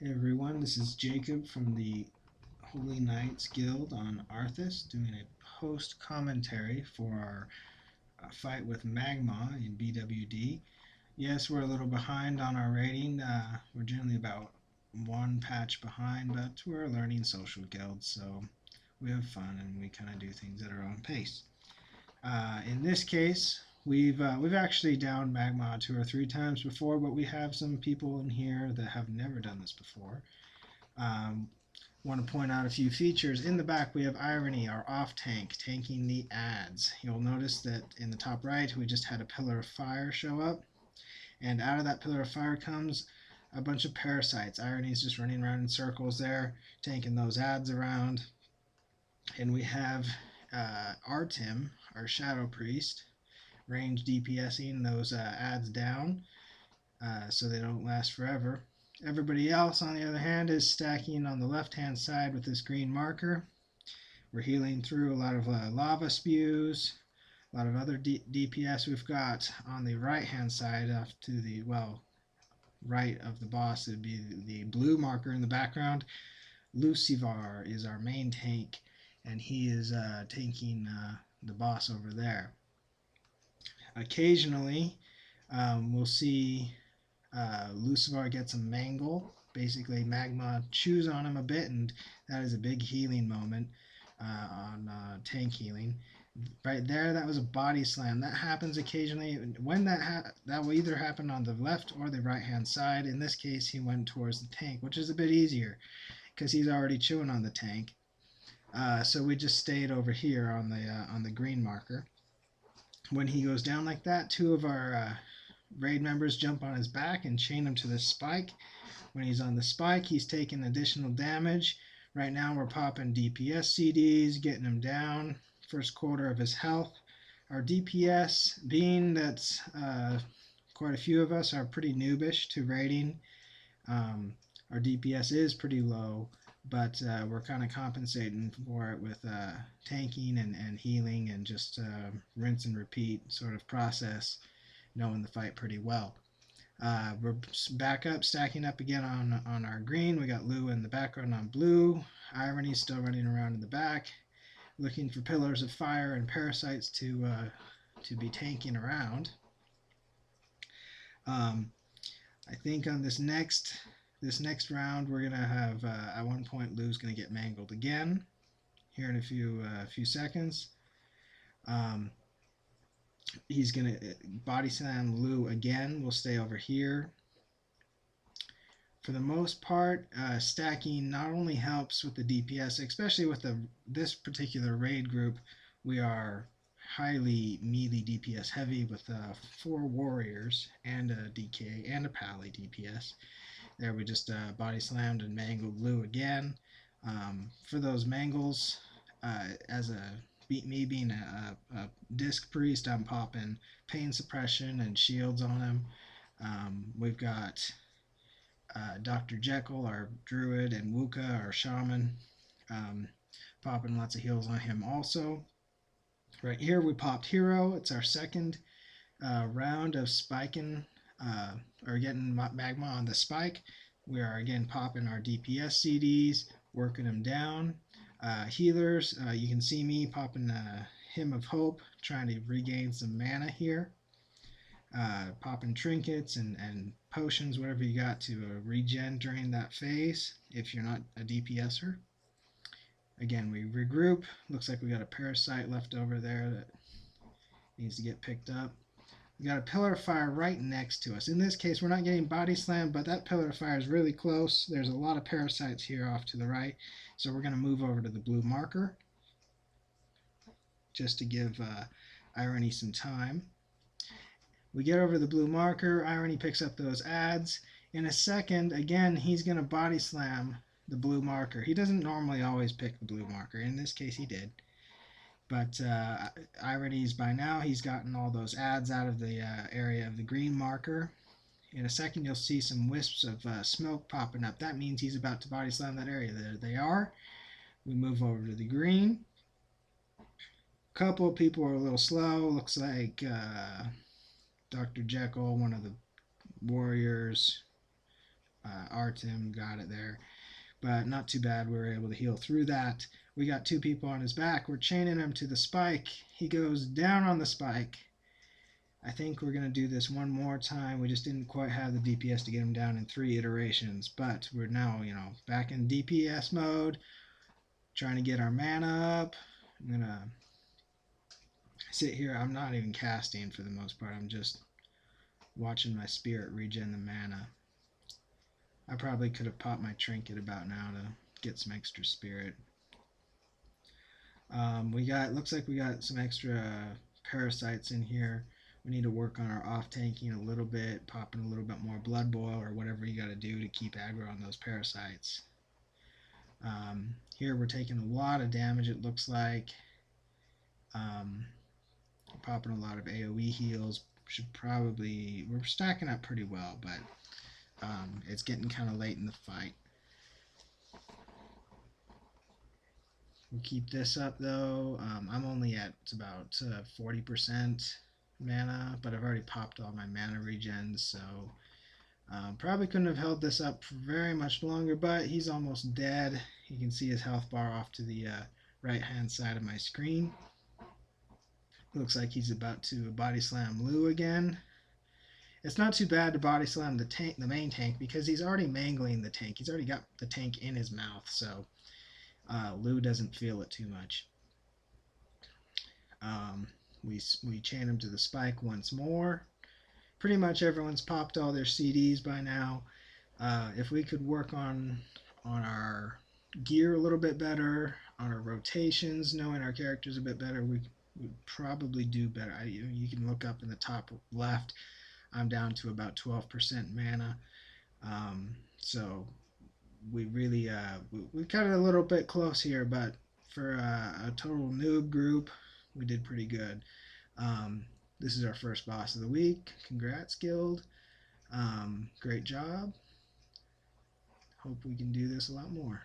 Hey everyone, this is Jacob from the Holy Knights Guild on Arthas, doing a post commentary for our fight with Magmaw in BWD. Yes, we're a little behind on our rating. We're generally about one patch behind, but we're a learning social guild, so we have fun and we kind of do things at our own pace. In this case, we've actually downed Magmaw 2 or 3 times before, but we have some people in here that have never done this before. Um, Want to point out a few features. In the back, we have Irony, our off tank, tanking the ads. You'll notice that in the top right, we just had a pillar of fire show up, and out of that pillar of fire comes a bunch of parasites. Irony's just running around in circles there, tanking those ads around. And we have Artim, our shadow priest, range DPSing those ads down so they don't last forever. Everybody else, on the other hand, is stacking on the left-hand side with this green marker. We're healing through a lot of lava spews, a lot of other DPS. We've got on the right-hand side, off to the, right of the boss, it would be the blue marker in the background. Lucivar is our main tank, and he is tanking the boss over there. Occasionally, we'll see Lucivar gets a mangle. Basically, Magma chews on him a bit, and that is a big healing moment on tank healing. Right there, that was a body slam. That happens occasionally. When that will either happen on the left or the right-hand side. In this case, he went towards the tank, which is a bit easier because he's already chewing on the tank. So we just stayed over here on the green marker. When he goes down like that, two of our raid members jump on his back and chain him to the spike. When he's on the spike, he's taking additional damage. Right now we're popping DPS CDs, getting him down, first quarter of his health. Our DPS, being that quite a few of us are pretty noobish to raiding, our DPS is pretty low, but we're kind of compensating for it with tanking and healing and just rinse and repeat sort of process, knowing the fight pretty well. We're back up, stacking up again on our green. We got Lou in the background on blue. Irony's still running around in the back, looking for pillars of fire and parasites to be tanking around. I think on this next round we're gonna have at one point Lou's gonna get mangled again here in a few seconds. He's gonna body slam Lou again. We'll stay over here. For the most part, stacking not only helps with the DPS, especially with this particular raid group. We are highly melee DPS heavy with 4 warriors and a DK and a pally DPS. There we just body slammed and mangled Lou again. For those mangles, as me being a disc priest, I'm popping pain suppression and shields on him. We've got Dr. Jekyll, our druid, and Wuka, our shaman, popping lots of heals on him also. Right here we popped Hero. It's our second round of spiking or getting Magma on the spike. We are again popping our DPS CDs, working them down. Healers, you can see me popping Hymn of Hope, trying to regain some mana here. Popping trinkets and potions, whatever you got to regen during that phase if you're not a DPSer. Again, we regroup. Looks like we got a parasite left over there that needs to get picked up. We got a pillar of fire right next to us. In this case, we're not getting body slammed, but that pillar of fire is really close. There's a lot of parasites here off to the right, so we're going to move over to the blue marker just to give Irony some time. We get over the blue marker. Irony picks up those ads. In a second, again, he's going to body slam the blue marker. He doesn't normally always pick the blue marker. In this case, he did. But Irony's by now, he's gotten all those ads out of the area of the green marker. In a second, you'll see some wisps of smoke popping up. That means he's about to body slam that area. There they are. We move over to the green. A couple of people are a little slow. Looks like Dr. Jekyll, one of the warriors, Artem got it there, but not too bad. We were able to heal through that. We got 2 people on his back. We're chaining him to the spike. He goes down on the spike. I think we're going to do this one more time. We just didn't quite have the DPS to get him down in 3 iterations, but we're now, back in DPS mode, trying to get our mana up. I'm going to sit here. I'm not even casting for the most part. I'm just watching my spirit regen the mana. I probably could have popped my trinket about now to get some extra spirit. Looks like we got some extra parasites in here. We need to work on our off tanking a little bit, popping a little bit more blood boil or whatever you got to do to keep aggro on those parasites. Here we're taking a lot of damage, it looks like. Popping a lot of AoE heals. We're stacking up pretty well, but it's getting kind of late in the fight. We'll keep this up though. I'm only at about 40% mana, but I've already popped all my mana regens, so probably couldn't have held this up for very much longer, but he's almost dead. You can see his health bar off to the right hand side of my screen. Looks like he's about to body slam Lou again. It's not too bad to body slam the main tank, because he's already mangling the tank. He's already got the tank in his mouth, so Lou doesn't feel it too much. We chain him to the spike once more. Pretty much everyone's popped all their CDs by now. If we could work on our gear a little bit better, on our rotations, knowing our characters a bit better, we would probably do better. You can look up in the top left. I'm down to about 12% mana. So we really we cut it a little bit close here, but for a total noob group, we did pretty good. This is our first boss of the week. Congrats, guild. Great job. Hope we can do this a lot more.